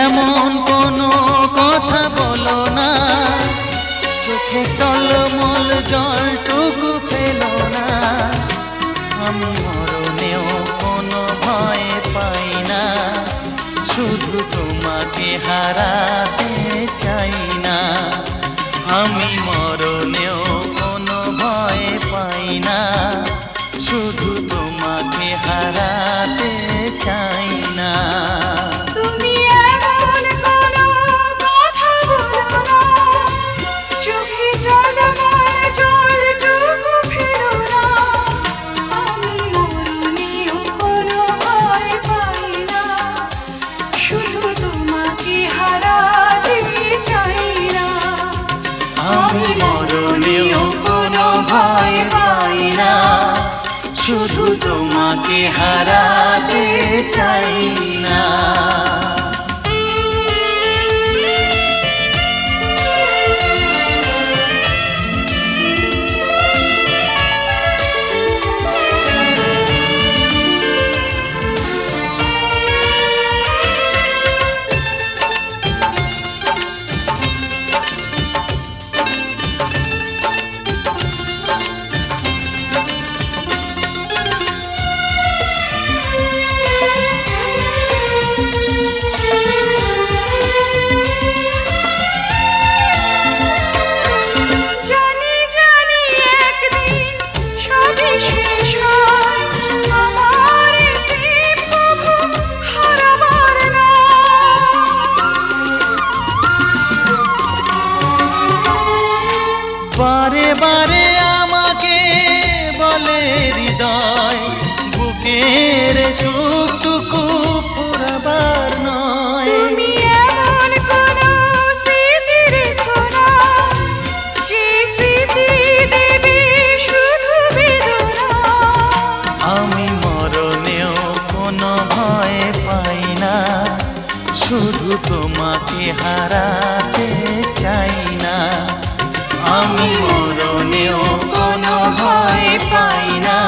এমন কোনো কথা বলো না, চোখে টলমল জলটুকু ফেলো না। আমি মরণেও কোনো ভয় পাই না, শুধু তোমাকে হারাতে চাই না। আমি মরণেও কোনো ভয় পাই না, শুধু তোমাকে হারাতে চাই না। তুমি এমন কোনো কথা বলো না, চোখে টলমল জলটুকু ফেলো না। আমি মরণেও কোনো ভয় পাই না, শুধু তোমাকে হারাতে চাই না। আমি মরণেও কোনো ভয় পাই না, শুধু তোমাকে হারাতে চাই না। জানি জানি একদিন সবই শেষ হয়, আমার এই প্রেম প্রভু হারাবার নয়। বারে বারে আমাকে বলে হৃদয়, বুকের সুখটুকু ফুরাবার নয়। তুমি এমন কোনো স্মৃতি রেখো না, যে স্মৃতি দেবে শুধু বেদনা। আমি মরণেও কোনো ভয় পাই না, শুধু তোমাকে হারাতে চাই না। আমি মরণেও কোনো ভয় পাই না,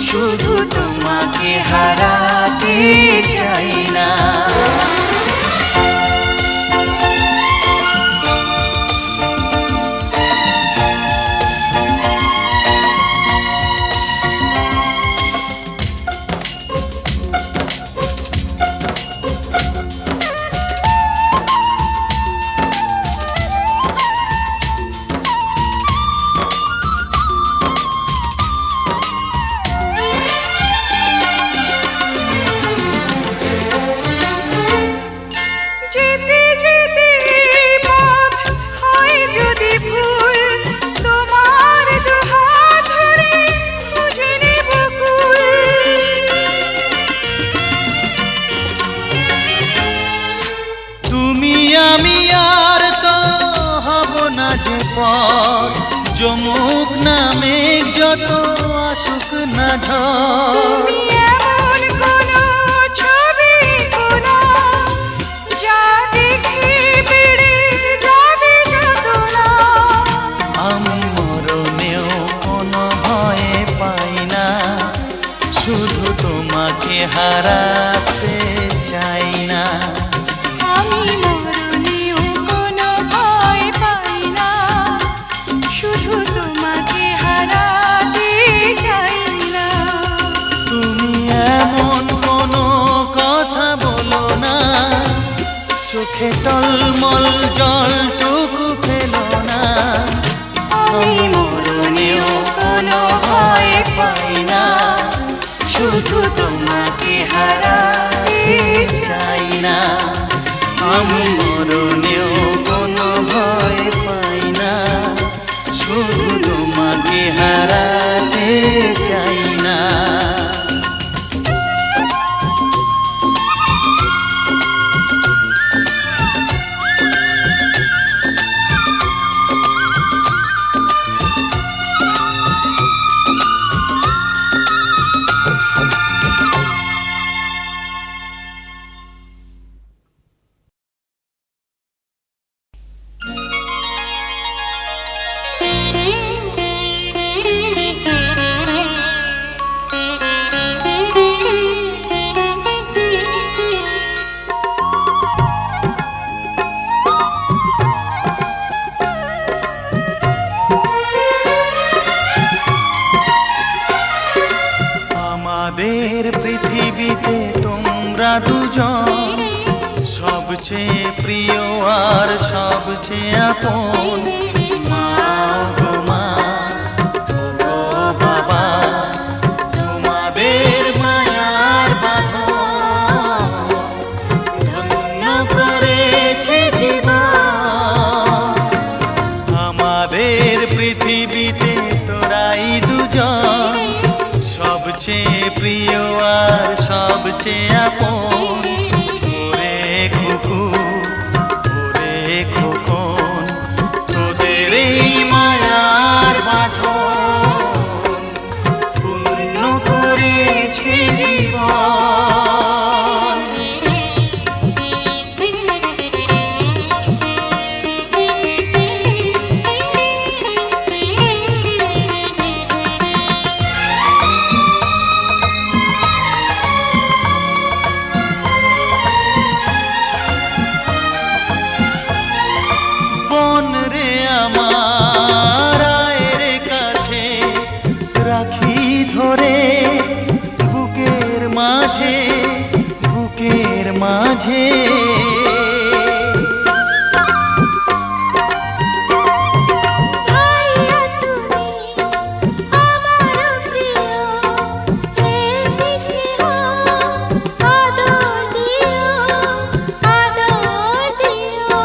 শুধু তোমাকে হারাতে চাই না। যেতে যেতে পথ হয় যদি ভুল, তোমার দুহাত ধরে খুঁজে নেব কুল। তুমি আমি আর তো হব না যে পর, যমুক না মেঘ যত আসুক না ঝড়। তুমি এমন কোনো ছবি কোনো, যা দেখে বেড়ে যাবে যাতনা। আমি মরণেও কোনো ভয় পাই না, শুধু তোমাকে হারাতে চাই না। আমি মরণেও কোনো ভয় পাই না, শুধু তোমাকে হারাতে চাই না। তুমি এমন কোনো কথা বলো না, চোখে টলমল জলটুকু ফেলো না। আমি মরণেও কোনো ভয় পাই না, শুধু তোমাকে হারাতে চাই না। আমি মরণেও কোনো ভয় পাই না, শুধু তোমাকে হারাতে চাই না। সবচেয়ে প্রিয় আর সবচেয়ে আপন মা গো মা, ও গো বাবা, তোমাদের মায়ার বাঁধন ধন্য করেছে জীবন। আমাদের পৃথিবীতে তোরাই দুজন, সবচেয়ে প্রিয় আর সবচেয়ে আপন। ওরে খুকু, ওরে খোকন, তোদের এই মায়ার বাঁধন পূর্ণ করেছে জীবন। বোন রে আমার, আয়ের কাছে রাখি ধরে বুকের মাঝে, বুকের মাঝে। ভাইয়া তুমি আমার প্রিয়, এমনি স্নেহ আদর দিও, আদর দিও।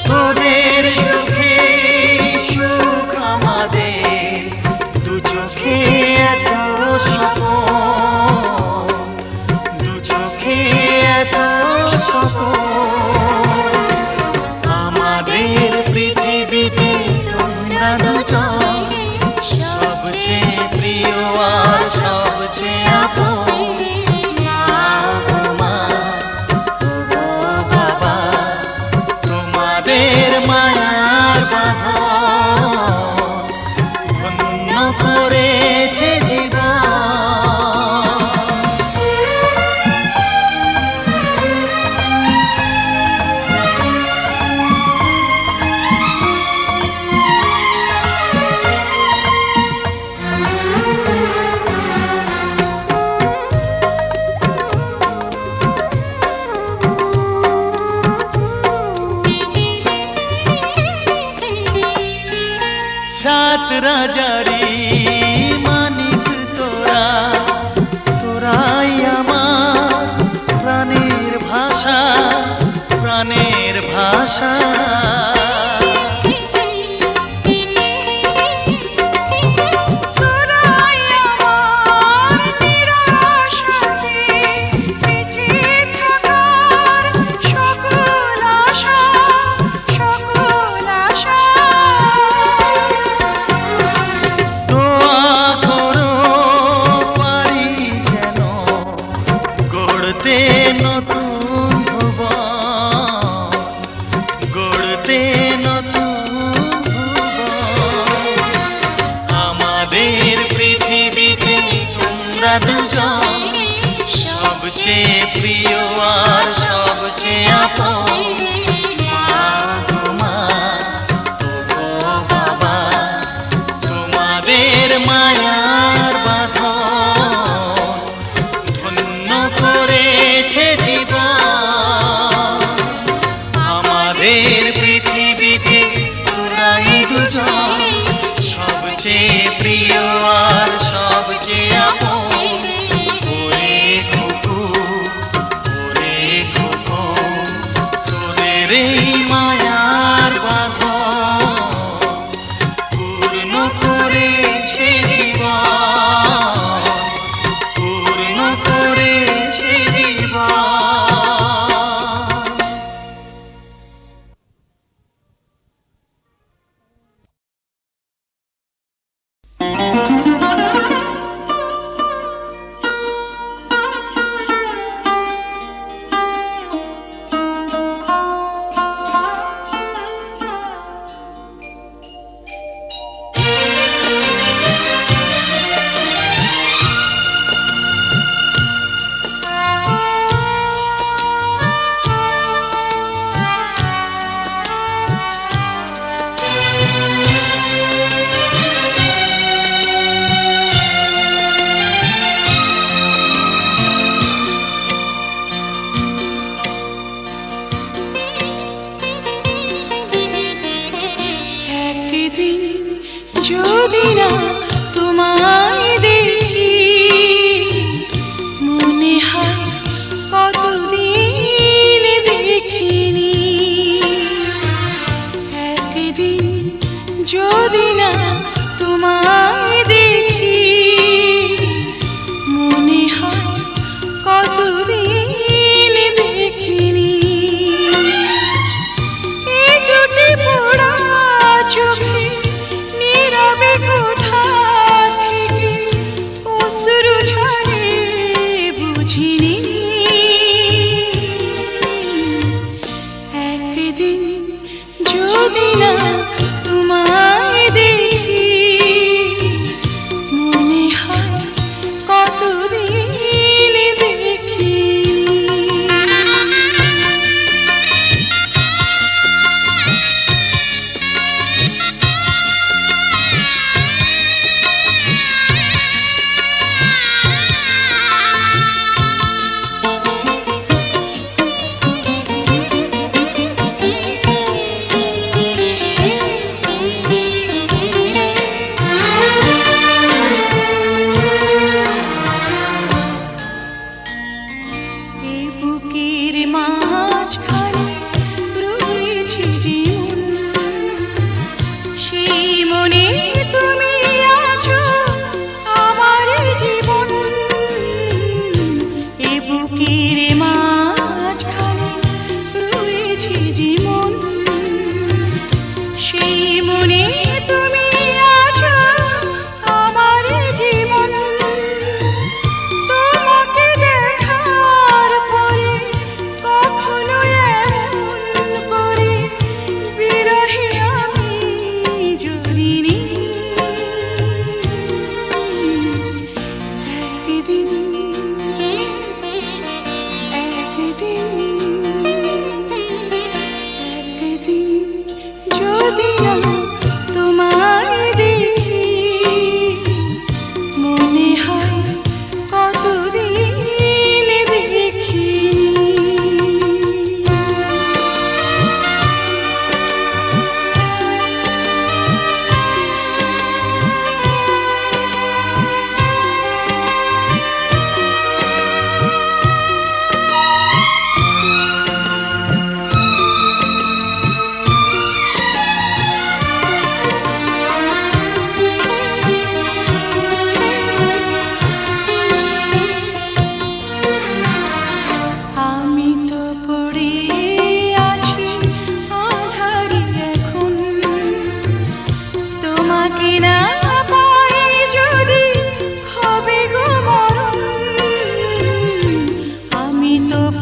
তোদের সুখে সুখ আমাদের, দু চোখে এত স্বপন, দু চোখে এত স্বপন। আমাদের পৃথিবীতে তোমরা দুজন, সবচেয়ে প্রিয় আর সবচেয়ে আপন। মা গো মা, ও গো বাবা, তোমাদের মায়ার বাঁধন ধন্য করেছে জীবন। সাত রাজারি মানিক তোরা, তোরাই আমার প্রাণের ভাষা, প্রাণের ভাষা। তোরাই আমার নিরাশাতে বেঁচে থাকার সকল আশা, সকল আশা। দোয়া করো পারি যেন গড়তে নতুন ভুবন, গড়তে নতুন ভুবন। আমাদের পৃথিবীতে তোমরা দুজন, সবচেয়ে প্রিয় আর সবচেয়ে আপন। মা গো মা, ও গো বাবা, তোমাদের মায়ার বাঁধন ধন্য করেছে জীবন। আমাদের পৃথিবীতে তোরাই দুজন, সবচেয়ে প্রিয় আর সবচেয়ে আপন। ওরে খুকু, ওরে খোকন, তোদের এই মায়ার বাঁধন পূর্ণ করেছে জীবন, পূর্ণ করেছে জীবন।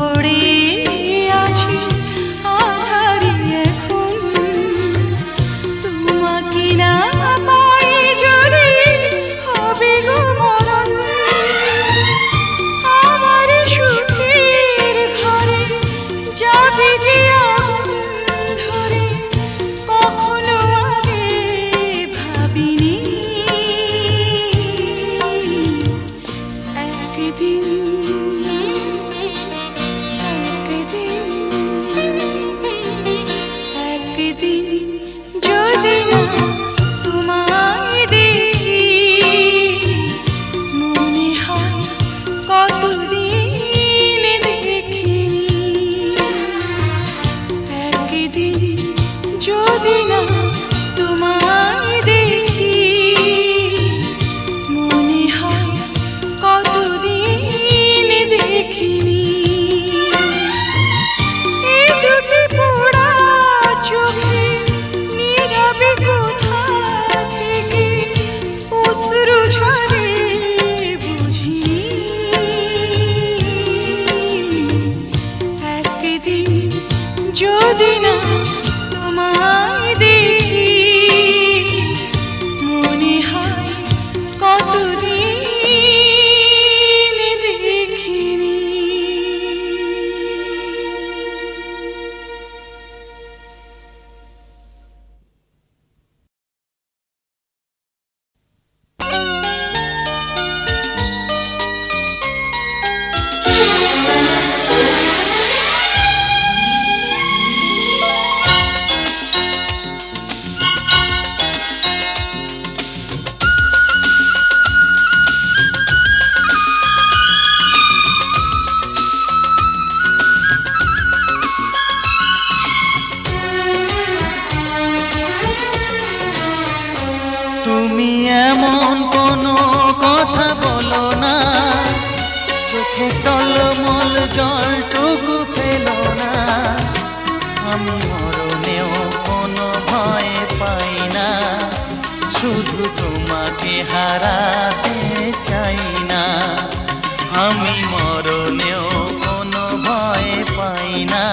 পড়ে আছি আধারি এখন, তোমাকে না পাই যদি হবে গো মরণ। আমার সুখের ঘরে যাবে যে আগুন ধরে, কখনো আগে ভাবিনি একদিন যদি না তোমায় দেখি, মনে হয় কতদিন দেখিনি। একদিন যদি না তোমায় দেখি, মনে হয় কতদিন দেখিনি। এই দুটি পোড়া চোখে নীরবে কোথা থেকে অশ্রু ঝরে বুঝিনি। একদিন যদি না তোমায় দেখি, মনে হয় কতদিন দেখিনি। তুমি এমন কোনো কথা বলো না, চোখে টলমল জলটুকু ফেলো না। আমি মরণেও কোনো ভয় পাই না, শুধু তোমাকে হারাতে চাই না। আমি মরণেও কোনো ভয় পাই না,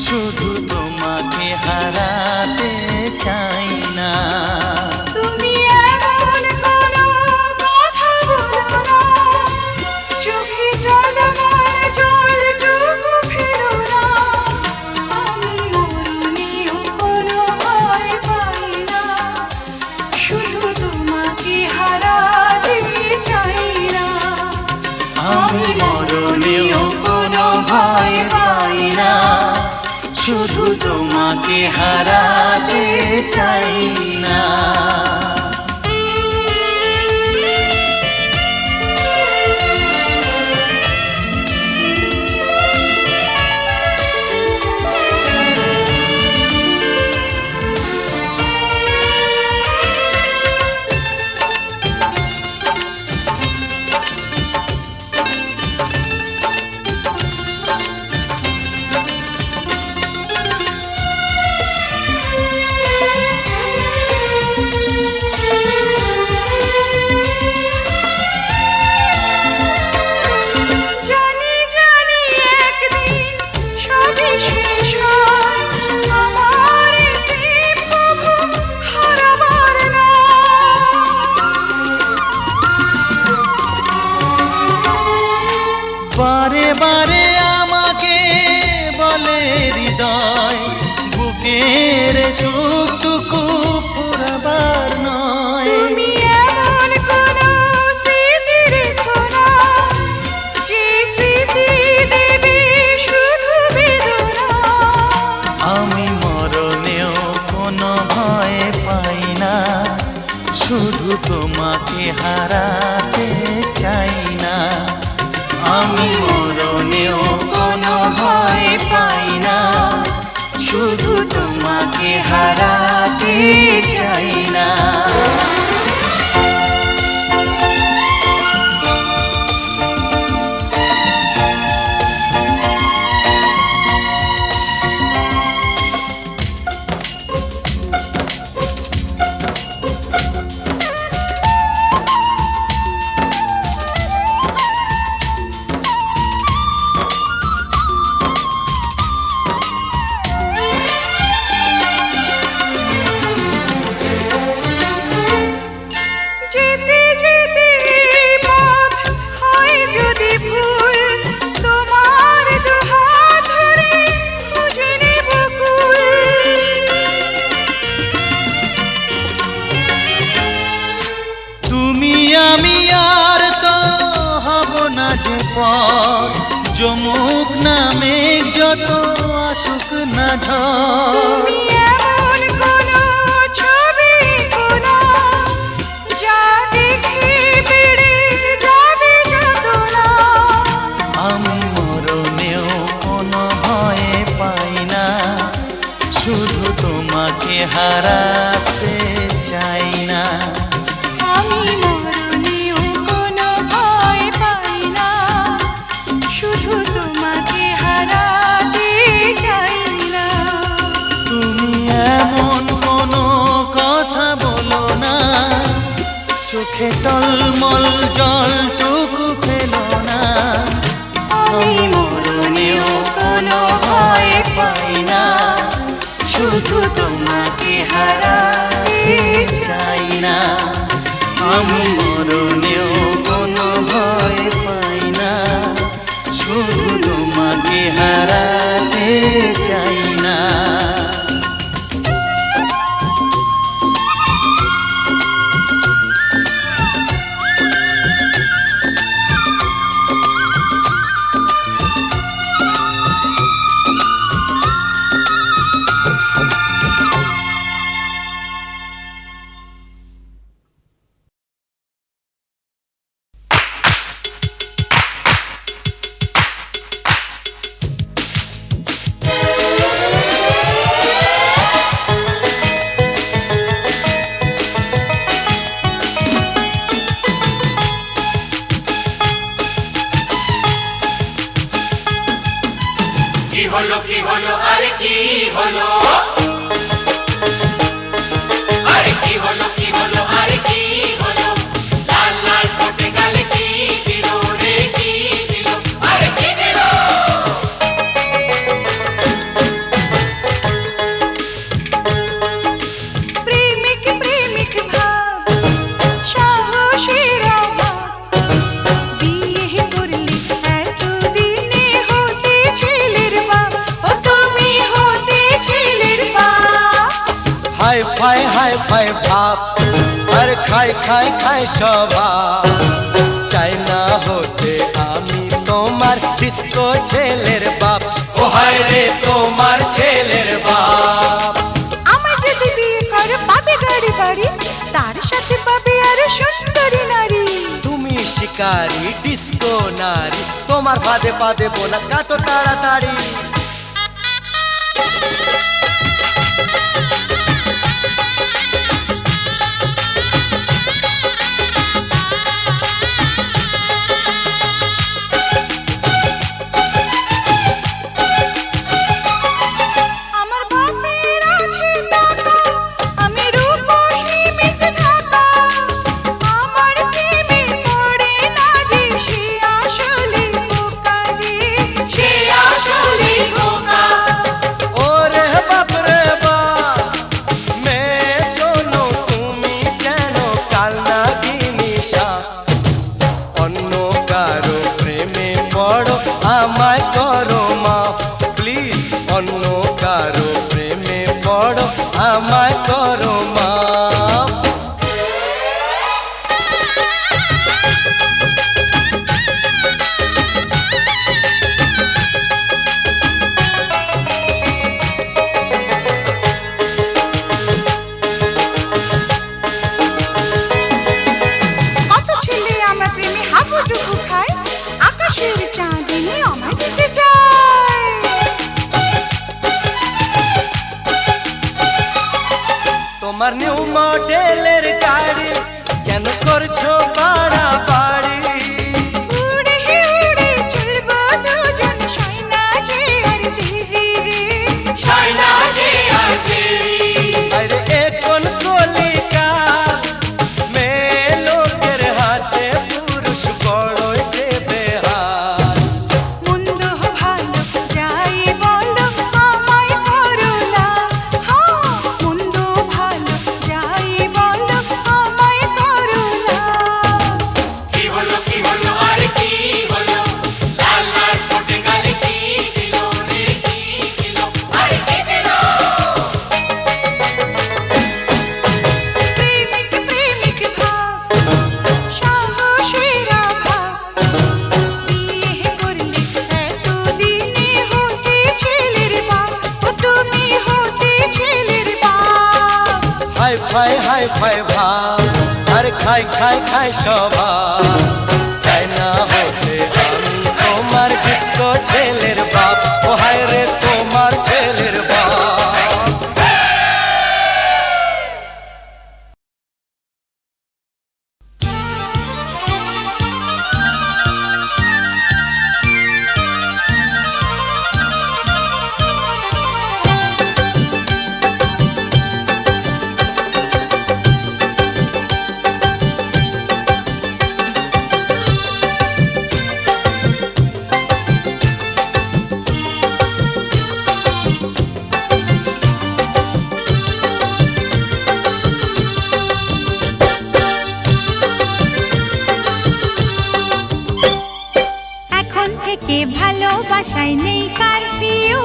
শুধু তোমাকে হারাতে চাই না। তুমি এমন কোনো কথা বলো না, চোখে টলমল জলটুকু ফেলো না। আমি মরণেও কোনো ভয় পাই না, শুধু তোমাকে হারাতে চাই না। আমি মরণেও কোনো ভয় পাই না, শুধু তোমাকে হারাতে চাই না। জমুক না মেঘ যত আসুক না ঝড় তুমি এমন কোনো ছবি কোনো যা দেখে বেড়ে যাবে যাতনা। আমি মরণেও কোনো ভয় পাই না, শুধু তোমাকে হারাতে চাই না। আমি মরণেও কোনো ভয় পাই না, শুধু তোমাকে হারাতে চাই না। তুমি এমন কোনো কথা বলো না, চোখে টলমল জলটুকু ফেলো না। আমি মরণেও কোনো ভয় পাই না, শুধু তোমাকে হারাতে চাই না। আমি মরণেও কোনো ভয় পাই না, শুধু তোমাকে হারাতে চাই না। কি হলো আরে কি হলো, আরে কি হলো আরে কি হলো, লাল লাল ফোটে গালে কি দিল রে কি দিল, আরে কি দিল। প্রেমিক প্রেমিক ভাব সাহসের অভাব, বিয়ে করলে এতদিনে হতে ছেলের বাপ, ও তুমি হতে ছেলের বাপ। হাই ফাই ভাব আর খাই স্বভাব, চাই না হতে আমি তোমার ডিস্কো ছেলের বাপ। ও হায় রে তোমার ছেলের বাপ। আমার যদি বিয়ে করো পাবে গাড়ি বাড়ি, তার সাথে পাবে আর সুন্দরী নারী। তুমি শিকারি ডিস্কো নারী, তোমার ফাঁদে পা দেবো না কত তাড়াতাড়ি। আমার বাপের আছে টাকা, আমি রূপসী মিশে থাকা, আমার প্রেমে পড়ে না যে সে আসলে বোকা রে, সে আসলে বোকা। ওরে বাপ রে বাপ, মেয়ে দোনো তুমি যেন কাল নাগিনী সাপ। অন্য কারো প্রেমে পড়ো আমায় করো মাফ, প্লিজ অন্য কারো প্রেমে পড়ো আমায় করো মাফ। কত ছেলে আমার প্রেমে হাবুডুবু খায়, আকাশের চাঁদিনী আমায় দিতে চায়। তোমার নিউ মডেলের গাড়ি কেন করছো বাড়াবাড়ি? উড়ে উড়ে চলবো দুজন, সয়না যে আর দেরি রে, সাইনা যে আর দেরি। আরে এখন কলিকাল, মেয়ে লোকের হাতে পুরুষ বড়ই যে বেহাল। মন্দ ভালো যাই বলো আমায় করো না, হ্যাঁ মন্দ ভালো যাই ফাই হাই ফাই ভাব, আর খাই খাই খাই সবাই, চাই না হতে আমি তোমার ডিস্কো ছেলের বাপ, ও হায় রে তোমার ছেলের বাপ। এখন থেকে ভালোবাসায় নেই কারফিউ,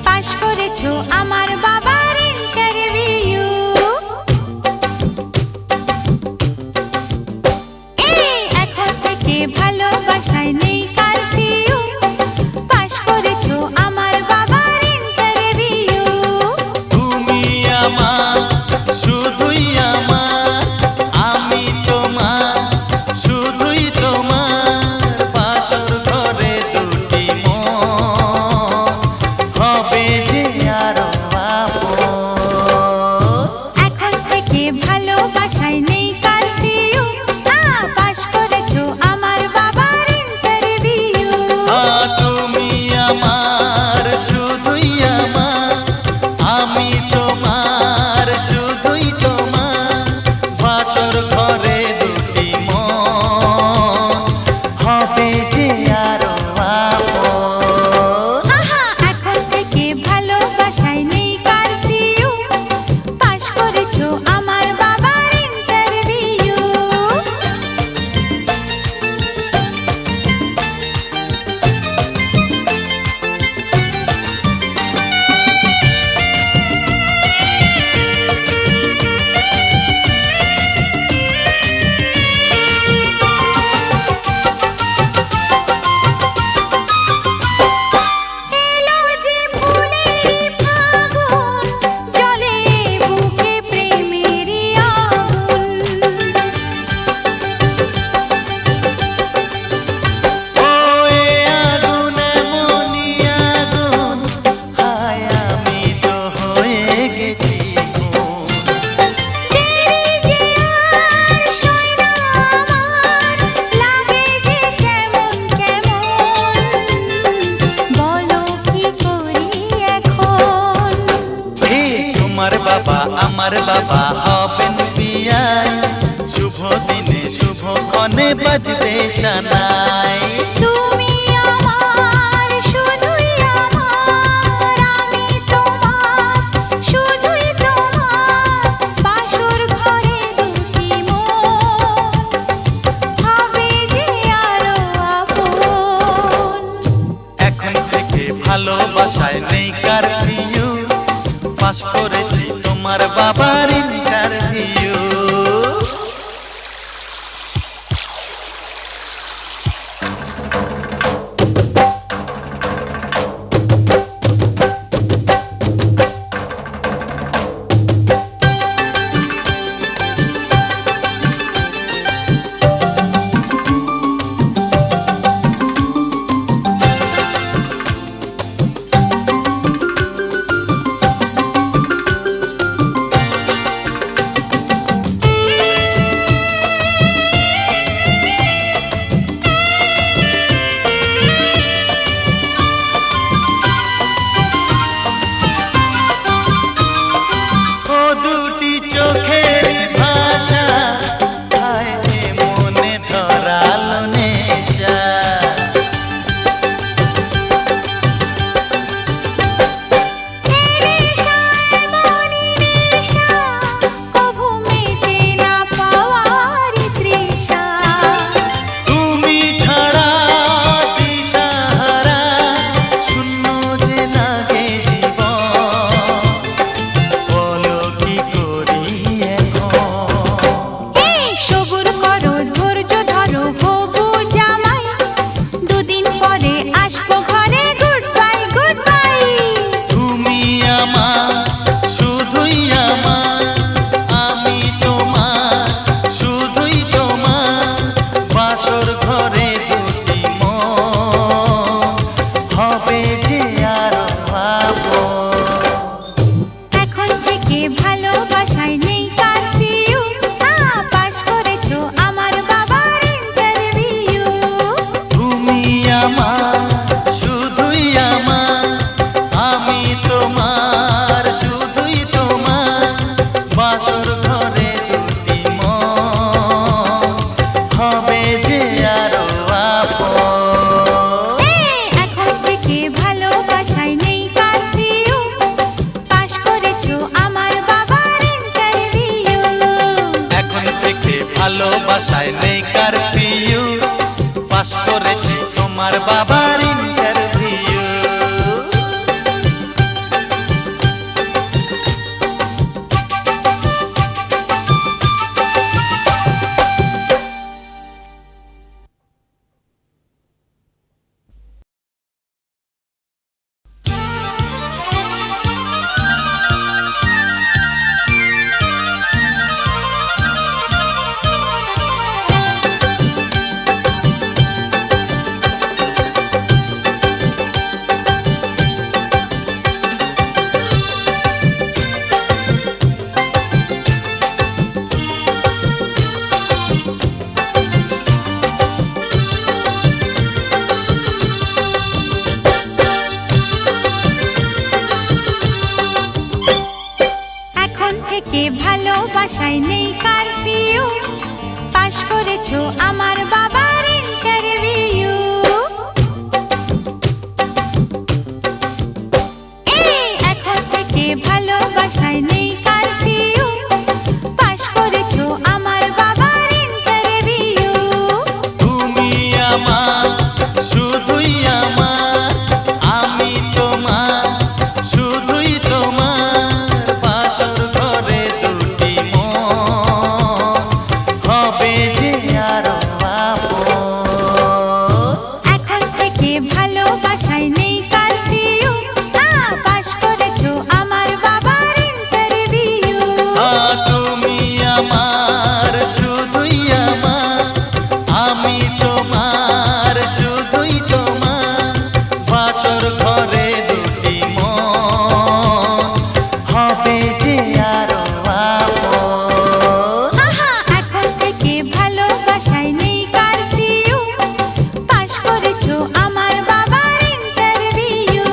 পাশ করেছো আমার বাবার ইন্টারভিউ। এখন থেকে ভালোবাসায় নেই কারফিউ, পাশ করেছো আমার বাবার ইন্টারভিউ। তুমি আমার, শুধুই আমার, আমি তোমার, শুধুই তোমার, বাসর ঘরে দুটি মন, হবে যে আরো আপন। এখন থেকে ভালোবাসায় নেই কারফিউ, পাশ করেছো আমার বাবার ইন্টারভিউ। তুমি আমার, শুধুই আমার, আমি তোমার, শুধুই তোমার, বাসর ঘরে দুটি মন, হবে যে আরো আপন। এখন থেকে ভালোবাসায় নেই কারফিউ, পাশ করেছো আমার বাবার ইন্টারভিউ। এলো যে ফুলেরই ফাগুন, জ্বলে বুকে প্রেমেরই আগুন। ও এ আগুন এমনই আগুন, হায় আমি তো হয়ে গেছি খুন। দেরি যে আর সয় না আমার, লাগে যে কেমন কেমন, বলো কি করি এখন। তোমার বাবা আমার বাবা হবেন বিয়ায়, শুভ দিনে শুভ ক্ষণে বাজবে শানাই। তুমি আমার, শুধুই আমার, আমি তোমার, শুধুই তোমার, বাসর ঘরে দুটি মন, হবে যে আরো আপন। এখন থেকে ভালোবাসায় নেই কারফিউ, পাস করেছি তোমার বাবার ইন্টারভিউ। যে আরো আপন। এখন থেকে ভালোবাসায় নেই কারফিউ, পাশ করেছো আমার বাবার ইন্টারভিউ। তুমি আমার শুধুই আমার, আমি তোমার শুধুই তোমার, বাসর ঘরে দুটি মন হবে যে আরো আপন। এখন থেকে ভালোবাসায় নেই কারফিউ, পাশ করেছো আমার বাবার ইন্টারভিউ। এখন থেকে ভালোবাসায় নেই কারফিউ, পাশ করেছি তোমার বাবার ইন্টারভিউ। এখন থেকে ভালোবাসায় নেই কারফিউ, পাশ করেছো আমার বাবার ইন্টারভিউ। এখন থেকে ভালোবাসায় নেই কারফিউ, পাশ করেছো আমার বাবার ইন্টারভিউ। তুমি আমার শুধুই আমার, আমি তোমার শুধুই তোমার, বাসর ঘরে দুটি মন হবে যে আরো আপন। এখন থেকে ভালোবাসায় নেই কারফিউ, পাশ করেছো আমার বাবার ইন্টারভিউ। তুমি আমার শুধুই আমার, আমি তোমার শুধুই তোমার, বাসর ঘরে দুটি মন হবে যে আরো আপন। এখন থেকে ভালোবাসায় নেই কারফিউ, পাশ করেছো আমার বাবার ইন্টারভিউ।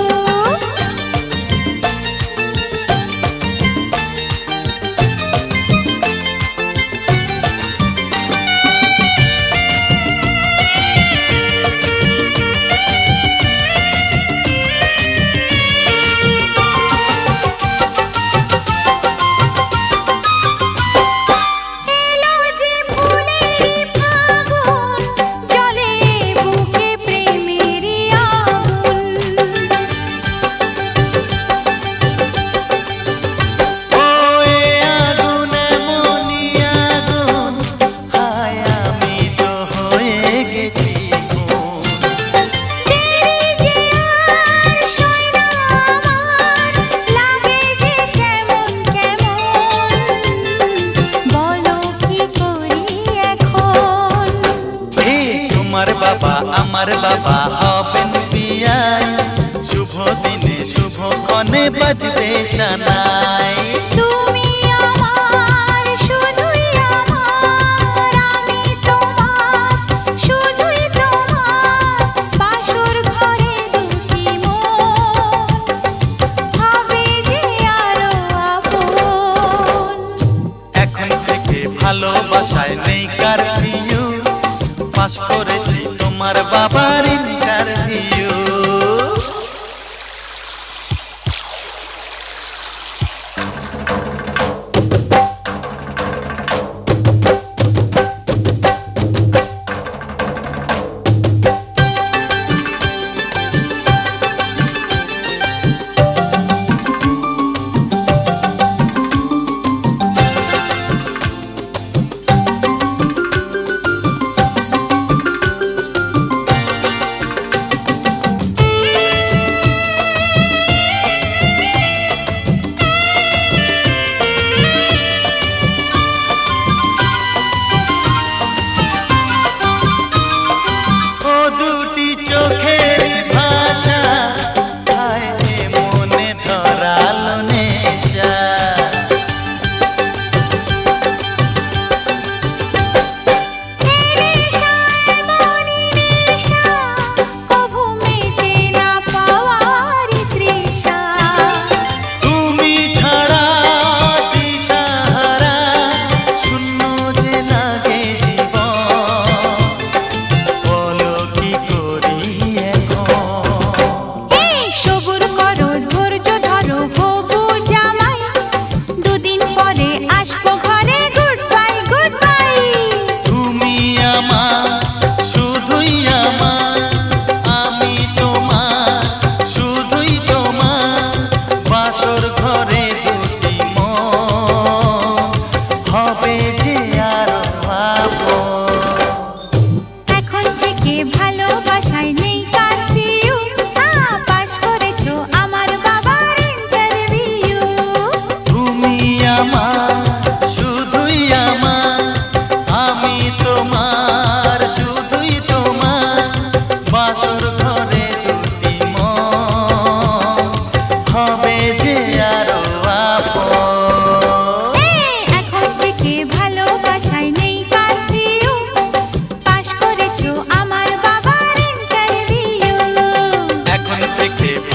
এলো যে ফুলেরই ফাগুন, জলে বুকে প্রেমেরই আগুন। ওই আগুন এমনই আগুন, হায় আমি তো হয়ে গেছি খুন। দেরি যে আর সয় না আমার, লাগে যে কেমন কেমন, বলো কি করি এখন। তোমার বাবা আমার বাবা হবেন বিয়ায়, শুভ দিনে শুভ ক্ষণে বাজবে শানাই। তুমি আমার শুধুই আমার, আমি তোমার শুধুই তোমার, বাসর ঘরে দুটি মন হবে যে আরো আপন। এখন থেকে ভালোবাসায় নেই কারফিউ, পাশ করেছি তোমার বাবার ইন্টারভিউ।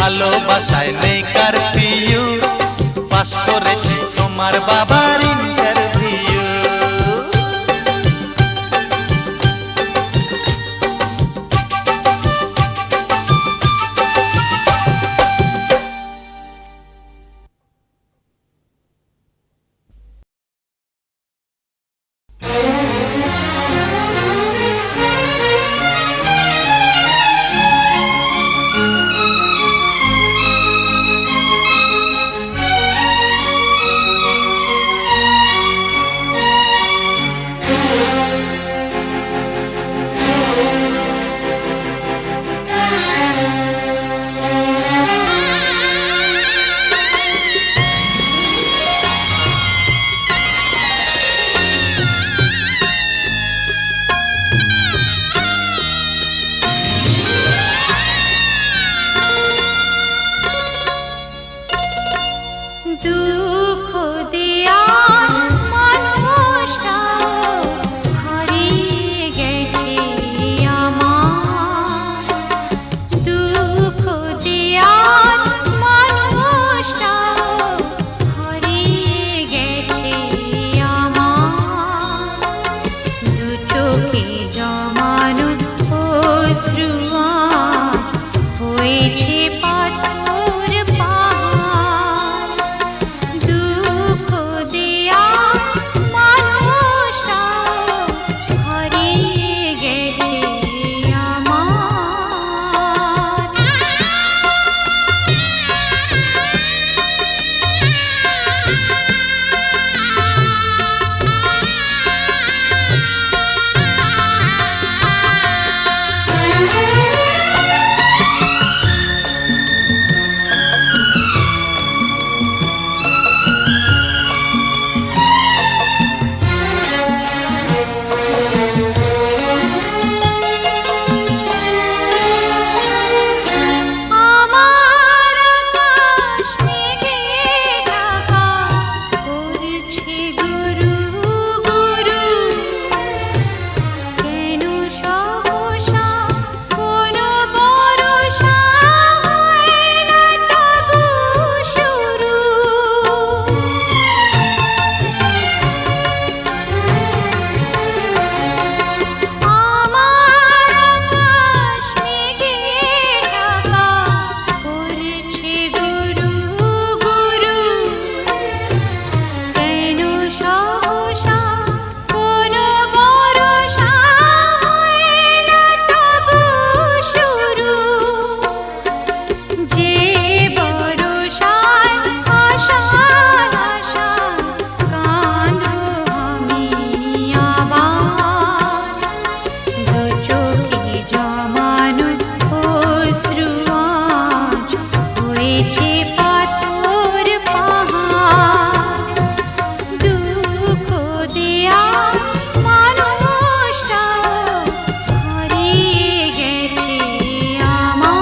ভালোবাসায় নেই কারফিউ, পাশ করেছে তোমার বাবার ইন্টারভিউ। দুঃখ দেয়া মানুষটা হারিয়ে গেছে আমার, দুঃখ দেয়া মানুষটা হারিয়ে গেছে আমার, দু চোখে জমানো অশ্রু আজ হয়েছে পাথর পাহাড়, দুঃখ দেয়া মানুষটা হারিয়ে গেছে আমার। আমার আকাশ মেঘে ঢাকা করছে গুরু গুরু, কেন সহসা কোনো ভরসা হয় না তবু শুরু। আমার আকাশ মেঘে ঢাকা করছে গুরু গুরু, কেন সহসা কোনো ভরসা হয় না তবু শুরু। যে ভরসায় আশায় আশায় কাঁদো আমি আবার, দু চোখে জমানো অশ্রু আজ হয়েছে পাথর পাহাড়, দুঃখ দেয়া মানুষটা হারিয়ে গেছে আমার।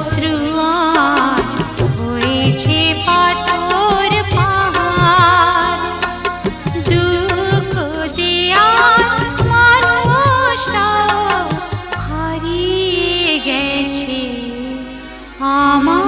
অশ্রু আজ হয়েছে পাথর পাহাড়, দুঃখ দেয়ার মানুষটাও হারিয়ে গেছে আমার।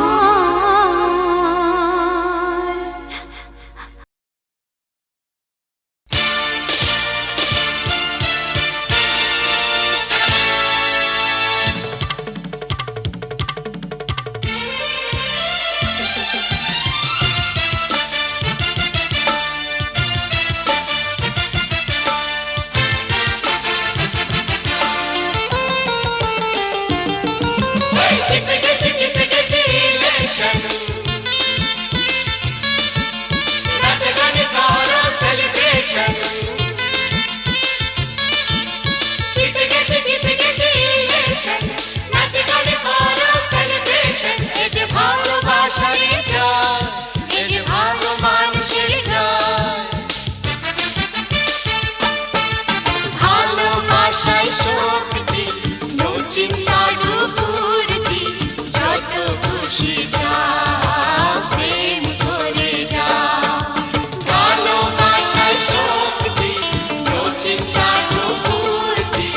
জিতে গেছি ইলেকশন, নাচে গানে করো সেলিব্রেশন। জিতে গেছি ইলেকশন, নাচে গানে করো সেলিব্রেশন। এই যে ভালোবাসার জয়, এই যে ভালো মানুষের জয়, ভালোবাসায় শক্তি, নো চিন্তা দুপুরতি, যত খুশি যাও প্রেম করে যাও। ভালোবাসায় শক্তি, নো চিন্তা নো ফুর্তি,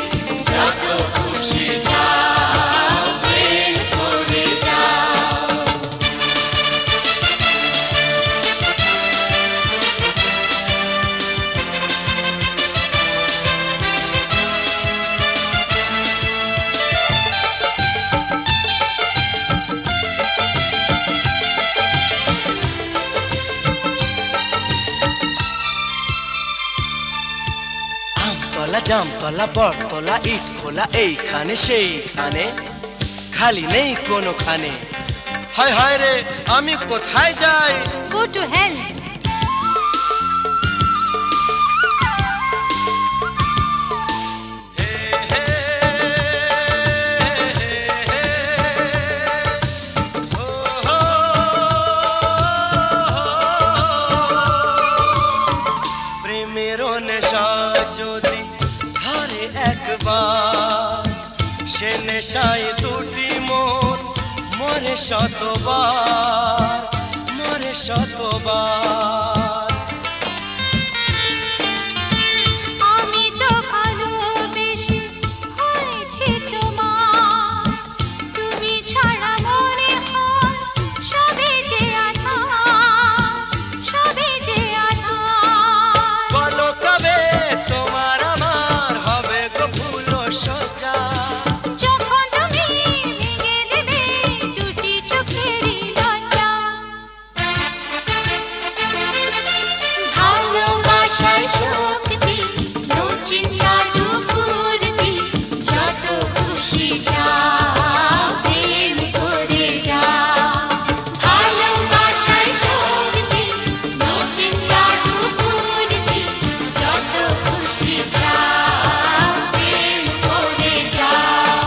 যত খুশি যাও প্রেম করে যাও। আমতলা জামতলা বটতলা ইট খোলা এইখানে সেইখানে, খালি নেই কোনোখানে। হায় হায় রে আমি কোথায় যাই? Go to hell. হে হে হে ও হো, প্রেমের নেশা যদি ধরে একবার, সে নেশায় দুটি মন মরে শতবার, মরে শতবার। আমি তো ভালোবেসে হয়েছি তোমার, তুমি ছাড়া মনে হয় সবে যে আধার, সবে যে আধার। বলো কবে তোমার আমার হবে গো ফুল সজ্জা, যখন তুমি ভেঙে দেবে দুটি চোখেরই লজ্জা। ভালোবাসার শক্তি, নো চিন্তা দুপুরতি, যত খুশি যাও প্রেম করে যাও। ভালোবাসার শক্তি, নো চিন্তা দুপুরতি, যত খুশি যাও প্রেম করে যাও।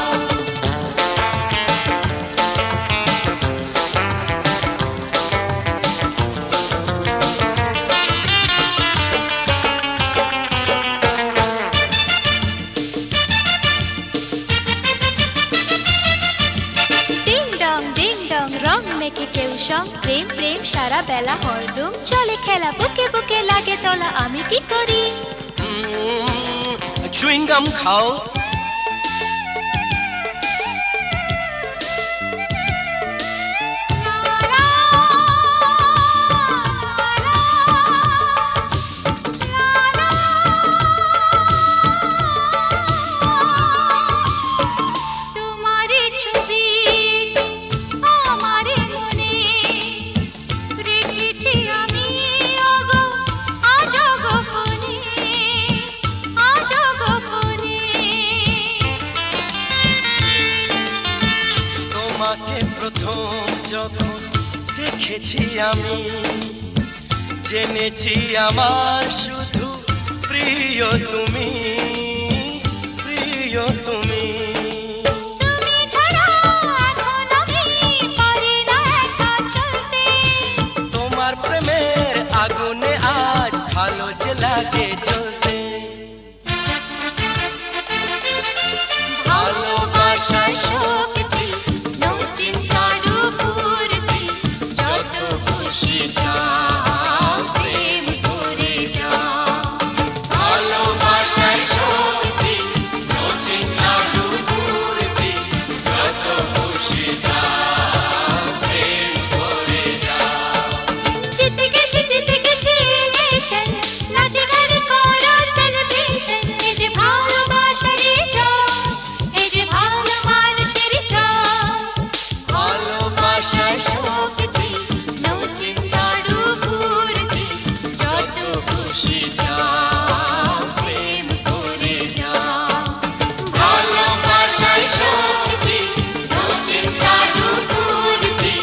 ডিং ডং রং মেখে কেউ সং, প্রেম প্রেম সারা বেলা হরদম চলে খেলা, বুকে বুকে লাগে তলা, আমি কি করি? চুইংগাম খাও, তোমারই ছবি আমারে মনে রেখেছি আমি, ওগো আজ গোপনে, আজ গোপনে। তোমাকে প্রথম যখন দেখেছি আমি, জেনেছি আমার শুধু প্রিয় তুমি, প্রিয় তুমি। তুমি ছাড়া এখন আমি পারি না একা চলতে, তোমার প্রেমের আগুনে আজ ভালো যে লাগে চলতে। ভালোবাসায় শক্তি, নো চিন্তা শক্তি নো চিন্তার ভূর্তি যত খুশি যাও প্রেম করে যাও ভালোবাসায় শক্তি নো চিন্তার ফুর্তি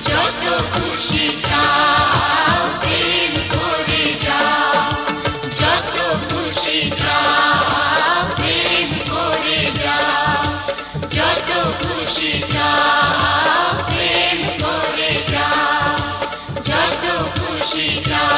যত খুশি যাও প্রেম করে যাও যত খুশি যাও প্রেম করে যাও যত খুশি যাও প্রেম করে যাও যত খুশি যাও